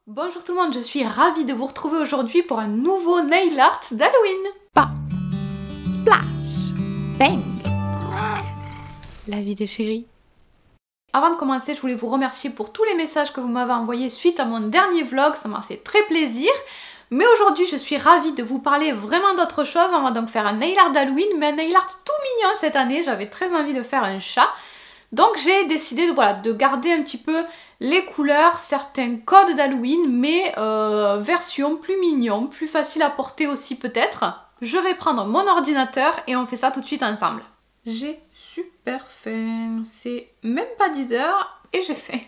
Bonjour tout le monde, je suis ravie de vous retrouver aujourd'hui pour un nouveau nail art d'Halloween. Pop, splash, bang. La vie des chéris. Avant de commencer, je voulais vous remercier pour tous les messages que vous m'avez envoyés suite à mon dernier vlog, ça m'a fait très plaisir. Mais aujourd'hui, je suis ravie de vous parler vraiment d'autre chose. On va donc faire un nail art d'Halloween, mais un nail art tout mignon cette année. J'avais très envie de faire un chat. Donc j'ai décidé de garder un petit peu les couleurs, certains codes d'Halloween, mais version plus mignon, plus facile à porter aussi peut-être. Je vais prendre mon ordinateur et on fait ça tout de suite ensemble. J'ai super faim, c'est même pas 10 h et j'ai faim.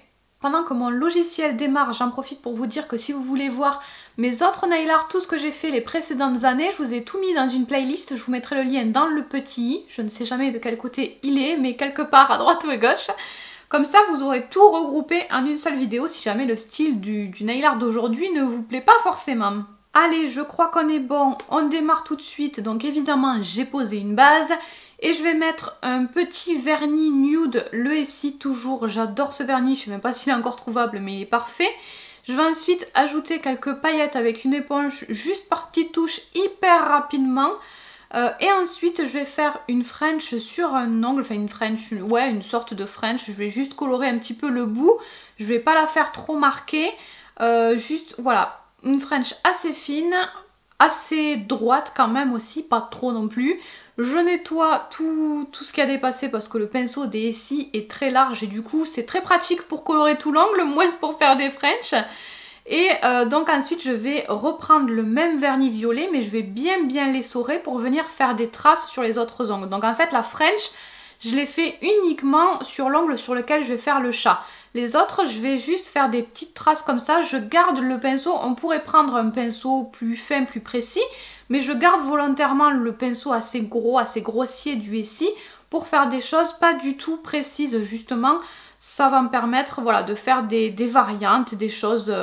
Pendant que mon logiciel démarre, j'en profite pour vous dire que si vous voulez voir mes autres nail art, tout ce que j'ai fait les précédentes années, je vous ai tout mis dans une playlist, je vous mettrai le lien dans le petit i, je ne sais jamais de quel côté il est, mais quelque part à droite ou à gauche. Comme ça, vous aurez tout regroupé en une seule vidéo si jamais le style du nail art d'aujourd'hui ne vous plaît pas forcément. Allez, je crois qu'on est bon, on démarre tout de suite, donc évidemment j'ai posé une base. Et je vais mettre un petit vernis nude, le SI toujours, j'adore ce vernis, je ne sais même pas s'il est encore trouvable mais il est parfait. Je vais ensuite ajouter quelques paillettes avec une éponge juste par petites touches hyper rapidement. Et ensuite je vais faire une French sur un ongle, enfin une French, ouais une sorte de French. Je vais juste colorer un petit peu le bout, je vais pas la faire trop marquée. Juste voilà, une French assez fine, assez droite quand même aussi, pas trop non plus. Je nettoie tout ce qui a dépassé parce que le pinceau des SI est très large et du coup c'est très pratique pour colorer tout l'angle, moins pour faire des French. Et donc ensuite je vais reprendre le même vernis violet mais je vais bien l'essorer pour venir faire des traces sur les autres ongles. Donc en fait la French je l'ai fait uniquement sur l'ongle sur lequel je vais faire le chat. Les autres, je vais juste faire des petites traces comme ça. Je garde le pinceau. On pourrait prendre un pinceau plus fin, plus précis. Mais je garde volontairement le pinceau assez gros, assez grossier du SI pour faire des choses pas du tout précises. Justement, ça va me permettre voilà, de faire des variantes, des choses...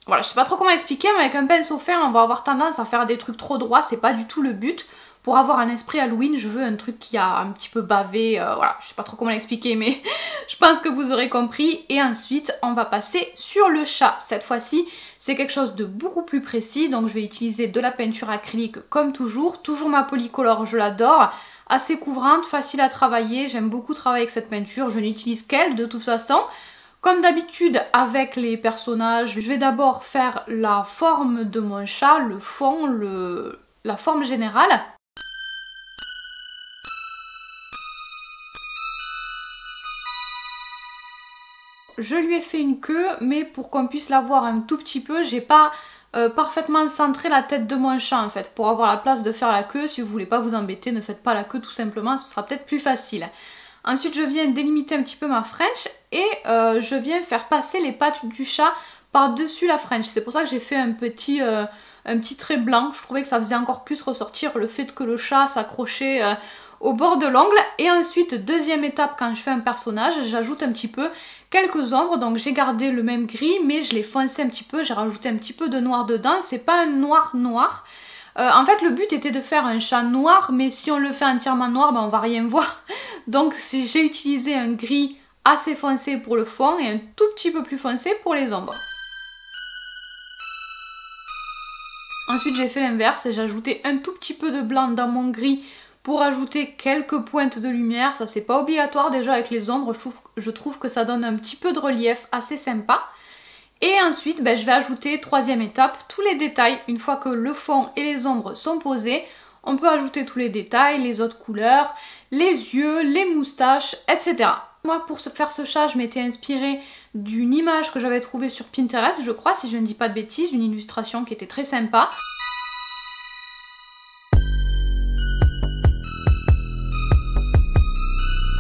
Voilà, je sais pas trop comment expliquer, mais avec un pinceau fin, on va avoir tendance à faire des trucs trop droits. C'est pas du tout le but. Pour avoir un esprit Halloween, je veux un truc qui a un petit peu bavé, voilà, je sais pas trop comment l'expliquer, mais je pense que vous aurez compris. Et ensuite, on va passer sur le chat. Cette fois-ci, c'est quelque chose de beaucoup plus précis, donc je vais utiliser de la peinture acrylique comme toujours. Toujours ma Polycolor, je l'adore, assez couvrante, facile à travailler, j'aime beaucoup travailler avec cette peinture, je n'utilise qu'elle de toute façon. Comme d'habitude avec les personnages, je vais d'abord faire la forme de mon chat, le fond, la forme générale. Je lui ai fait une queue, mais pour qu'on puisse la voir un tout petit peu, j'ai pas parfaitement centré la tête de mon chat en fait. Pour avoir la place de faire la queue, si vous voulez pas vous embêter, ne faites pas la queue tout simplement, ce sera peut-être plus facile. Ensuite je viens délimiter un petit peu ma French et je viens faire passer les pattes du chat par-dessus la French. C'est pour ça que j'ai fait un petit trait blanc. Je trouvais que ça faisait encore plus ressortir le fait que le chat s'accrochait au bord de l'ongle. Et ensuite, deuxième étape, quand je fais un personnage, j'ajoute un petit peu quelques ombres. Donc j'ai gardé le même gris, mais je l'ai foncé un petit peu, j'ai rajouté un petit peu de noir dedans. C'est pas un noir noir. En fait le but était de faire un chat noir, mais si on le fait entièrement noir, ben, on va rien voir. Donc j'ai utilisé un gris assez foncé pour le fond et un tout petit peu plus foncé pour les ombres. Ensuite j'ai fait l'inverse et j'ai ajouté un tout petit peu de blanc dans mon gris pour ajouter quelques pointes de lumière. Ça c'est pas obligatoire déjà avec les ombres, je trouve que ça donne un petit peu de relief assez sympa. Et ensuite je vais ajouter, troisième étape, tous les détails. Une fois que le fond et les ombres sont posés, on peut ajouter tous les détails, les autres couleurs, les yeux, les moustaches, etc. Moi pour faire ce chat, je m'étais inspirée d'une image que j'avais trouvée sur Pinterest, je crois, si je ne dis pas de bêtises, une illustration qui était très sympa.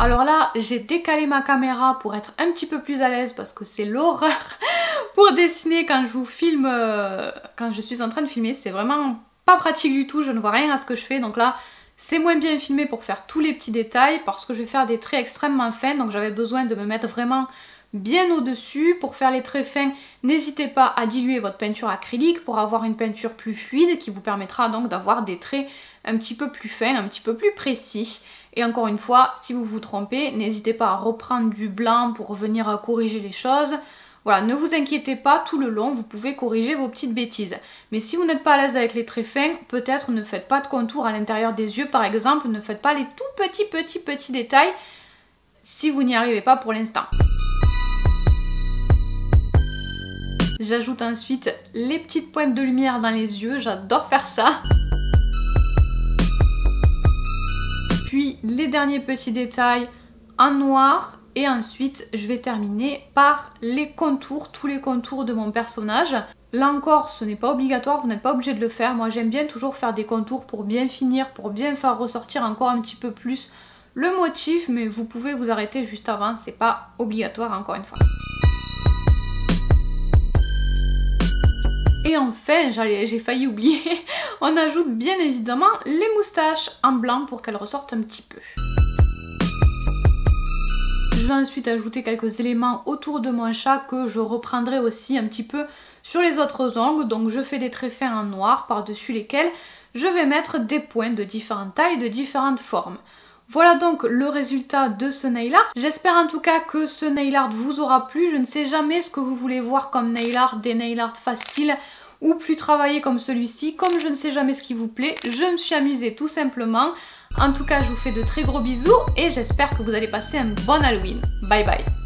Alors là, j'ai décalé ma caméra pour être un petit peu plus à l'aise parce que c'est l'horreur pour dessiner quand je vous filme, quand je suis en train de filmer. C'est vraiment pas pratique du tout, je ne vois rien à ce que je fais. Donc là, c'est moins bien filmé pour faire tous les petits détails parce que je vais faire des traits extrêmement fins. Donc j'avais besoin de me mettre vraiment bien au-dessus. Pour faire les traits fins, n'hésitez pas à diluer votre peinture acrylique pour avoir une peinture plus fluide qui vous permettra donc d'avoir des traits un petit peu plus fins, un petit peu plus précis. Et encore une fois, si vous vous trompez, n'hésitez pas à reprendre du blanc pour venir corriger les choses. Voilà, ne vous inquiétez pas, tout le long, vous pouvez corriger vos petites bêtises. Mais si vous n'êtes pas à l'aise avec les traits fins, peut-être ne faites pas de contour à l'intérieur des yeux par exemple, ne faites pas les tout petits détails si vous n'y arrivez pas pour l'instant. J'ajoute ensuite les petites pointes de lumière dans les yeux, j'adore faire ça. Puis les derniers petits détails en noir. Et ensuite, je vais terminer par les contours, tous les contours de mon personnage. Là encore, ce n'est pas obligatoire, vous n'êtes pas obligé de le faire. Moi, j'aime bien toujours faire des contours pour bien finir, pour bien faire ressortir encore un petit peu plus le motif. Mais vous pouvez vous arrêter juste avant, c'est pas obligatoire encore une fois. Et enfin, j'ai failli oublier, on ajoute bien évidemment les moustaches en blanc pour qu'elles ressortent un petit peu. Je vais ensuite ajouter quelques éléments autour de mon chat que je reprendrai aussi un petit peu sur les autres ongles. Donc je fais des traits fins en noir par-dessus lesquels je vais mettre des points de différentes tailles, de différentes formes. Voilà donc le résultat de ce nail art. J'espère en tout cas que ce nail art vous aura plu. Je ne sais jamais ce que vous voulez voir comme nail art, des nail art faciles ou plus travaillés comme celui-ci. Comme je ne sais jamais ce qui vous plaît, je me suis amusée tout simplement. En tout cas, je vous fais de très gros bisous et j'espère que vous allez passer un bon Halloween. Bye bye!